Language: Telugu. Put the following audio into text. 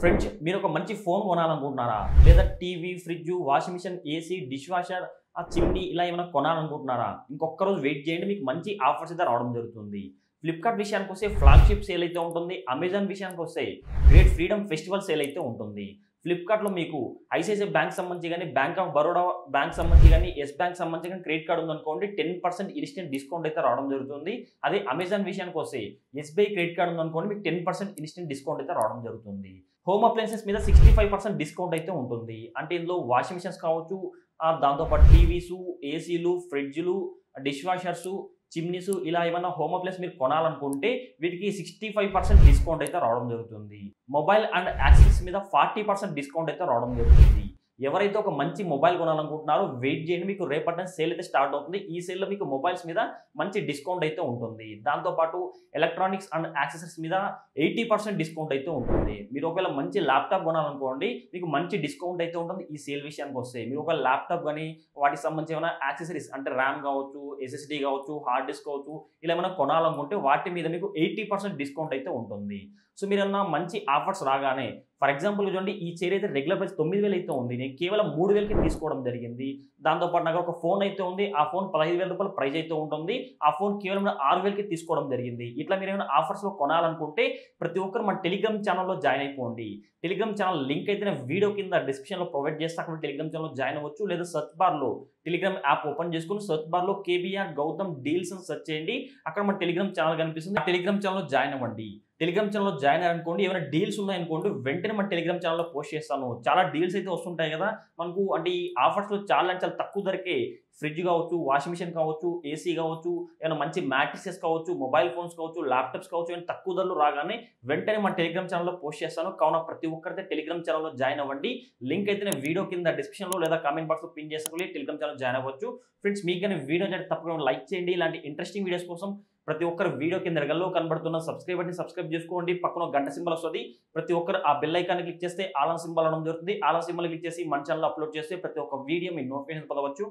ఫ్రెండ్స్ మీరు ఒక మంచి ఫోన్ కొనాలనుకుంటున్నారా? లేదా TV, fridge, washing machine, AC, dish washer, ఆ చిమ్నీ ఇలా ఏమైనా కొనాలనుకుంటున్నారా? ఇంకొక్క రోజు వెయిట్ చేయండి. మీకు మంచి ఆఫర్స్ అయితే రావడం జరుగుతుంది. ఫ్లిప్‌కార్ట్ విషయానికొస్తే ఫ్లాగ్‌షిప్ సేల్ అయితే ఉంటుంది. అమెజాన్ విషయానికొస్తే గ్రేట్ ఫ్రీడమ్ ఫెస్టివల్ సేల్ అయితే ఉంటుంది. ఫ్లిప్‌కార్ట్‌లో మీకు ఐసీఐసీఐ బ్యాంక్ సంబంధించి గాని, బ్యాంక్ ఆఫ్ బరోడా బ్యాంక్ సంబంధించి గాని, యెస్ బ్యాంక్ సంబంధించి గాని క్రెడిట్ కార్డ్ ఉందనుకోండి 10% ఇన్‌స్టంట్ డిస్కౌంట్ అయితే రావడం జరుగుతుంది. అదే అమెజాన్ విషయానికొస్తే ఎస్‌బీఐ క్రెడిట్ కార్డ్ ఉందనుకోండి మీకు 10% ఇన్‌స్టంట్ డిస్కౌంట్ అయితే రావడం జరుగుతుంది. హోమ్ అప్లయెన్సెస్ మీద 65% డిస్కౌంట్ అయితే ఉంటుంది. అంటే ఇందులో వాషింగ్ మిషన్స్ కావచ్చు, దాంతో పాటు టీవీసు, ఏసీలు, ఫ్రిడ్జ్‌లు, డిష్ వాషర్సు, చిమ్నీస్ ఇలా ఏమన్నా హోమ్ అప్లయెన్స్ మీరు కొనాలనుకుంటే వీటికి 65% డిస్కౌంట్ అయితే రావడం జరుగుతుంది. మొబైల్ అండ్ యాక్సెసరీస్ మీద 40% డిస్కౌంట్ అయితే రావడం జరుగుతుంది. ఎవరైతే ఒక మంచి మొబైల్ కొనాలనుకుంటున్నారో వెయిట్ చేయండి. మీకు రేపటి సేల్ అయితే స్టార్ట్ అవుతుంది. ఈ సేల్‌లో మీకు మొబైల్స్ మీద మంచి డిస్కౌంట్ అయితే ఉంటుంది. దాంతో పాటు ఎలక్ట్రానిక్స్ అండ్ యాక్సెసరీస్ మీద 80% డిస్కౌంట్ అయితే ఉంటుంది. మీరు ఒకవేళ మంచి ల్యాప్‌టాప్ కొనాలనుకోండి మీకు మంచి డిస్కౌంట్ అయితే ఉంటుంది. ఈ సేల్ విషయానికొస్తే మీరు ఒక ల్యాప్‌టాప్ గాని వాటికి సంబంధించి ఏమైనా యాక్సెసరీస్ అంటే ర్యామ్ కావచ్చు, ఎస్ఎస్‌డీ కావచ్చు, హార్డ్ డిస్క్ కావచ్చు ఇలా ఏమైనా కొనాలనుకుంటే వాటి మీద మీకు 80% డిస్కౌంట్ అయితే ఉంటుంది. సో మీరేమన్నా మంచి ఆఫర్స్ రాగానే ఫర్ ఎగ్జాంపుల్ చూడండి ఈ చైర్ అయితే రెగ్యులర్ ప్రైస్ 9000 అయితే ఉంది. నేను కేవలం 3000కి తీసుకోవడం జరిగింది. దాంతో పాటు నాకు ఒక ఫోన్ అయితే ఉంది. ఆ ఫోన్ రూ. 15000 ప్రైస్ అయితే ఉంటుంది. ఆ ఫోన్ కేవలం 6000కి తీసుకోవడం జరిగింది. ఇట్లా మీరు ఏమైనా ఆఫర్స్‌లో కొనాలనుకుంటే ప్రతి ఒక్కరు మన టెలిగ్రామ్ ఛానెల్‌లో జాయిన్ అయిపోండి. టెలిగ్రామ్ ఛానెల్ లింక్ అయితే నేను వీడియో కింద డిస్క్రిప్షన్‌లో ప్రొవైడ్ చేస్తా. అక్కడ టెలిగ్రామ్ ఛానెల్‌లో జాయిన్ అవ్వచ్చు. లేదా సెర్చ్ బార్‌లో టెలిగ్రామ్ యాప్ ఓపెన్ చేసుకొని సెర్చ్ బార్‌లో కేబీఆర్ గౌతమ్ డీల్స్ అని సెర్చ్ చేయండి. అక్కడ మన టెలిగ్రామ్ ఛానెల్ కనిపిస్తుంది. ఆ టెలిగ్రామ్ ఛానెల్‌లో జాయిన్ అవ్వండి. టెలిగ్రామ్ ఛానెల్‌లో జాయిన్ అయ్యారనుకోండి ఏమైనా డీల్స్ ఉన్నాయనుకోండి వెంటనే మన టెలిగ్రామ్ ఛానెల్‌లో పోస్ట్ చేస్తాను. చాలా డీల్స్ అయితే వస్తుంటాయి కదా! మనకు అంటే ఈ ఆఫర్స్‌లో చాలా అంటే చాలా తక్కువ ధరకే ఫ్రిడ్జ్ కావచ్చు, వాషింగ్ మిషన్ కావచ్చు, ఏసీ కావచ్చు, ఏమైనా మంచి మ్యాట్రిసెస్ కావచ్చు, మొబైల్ ఫోన్స్ కావచ్చు, ల్యాప్‌టాప్స్ కావచ్చు ఏమైనా తక్కువ ధరలో రాగానే వెంటనే మన టెలిగ్రామ్ ఛానెల్‌లో పోస్ట్ చేస్తాను. కావున ప్రతి ఒక్కరైతే టెలిగ్రామ్ ఛానెల్‌లో జాయిన్ అవ్వండి. లింక్ అయితే నేను వీడియో కింద డిస్క్రిప్షన్‌లో లేదా కామెంట్ బాక్స్‌లో పిన్ చేస్తాను. టెలిగ్రామ్ ఛానెల్ జాయిన్ అవ్వచ్చు. ఫ్రెండ్స్ మీకు గాని వీడియో నచ్చితే తప్పకుండా లైక్ చేయండి. ఇలాంటి ఇంట్రెస్టింగ్ వీడియోస్ కోసం ప్రతి ఒక్కరు వీడియో కింద ఎడగల్లో కనబడుతున్న సబ్స్క్రైబ్ బటన్ సబ్స్క్రైబ్ చేసుకోండి. పక్కన గంట సింబల్ వస్తది. ప్రతి ఒక్కరు ఆ బెల్ ఐకాన్ క్లిక్ చేస్తే ఆల్ ఆన్ సింబల్ అనడం జరుగుతుంది. ఆల్ ఆన్ సింబల్ క్లిక్ చేసి మన ఛానెల్‌లో అప్లోడ్ చేస్తే ప్రతి ఒక్క వీడియో మీ నోటిఫికేషన్ పొందవచ్చు.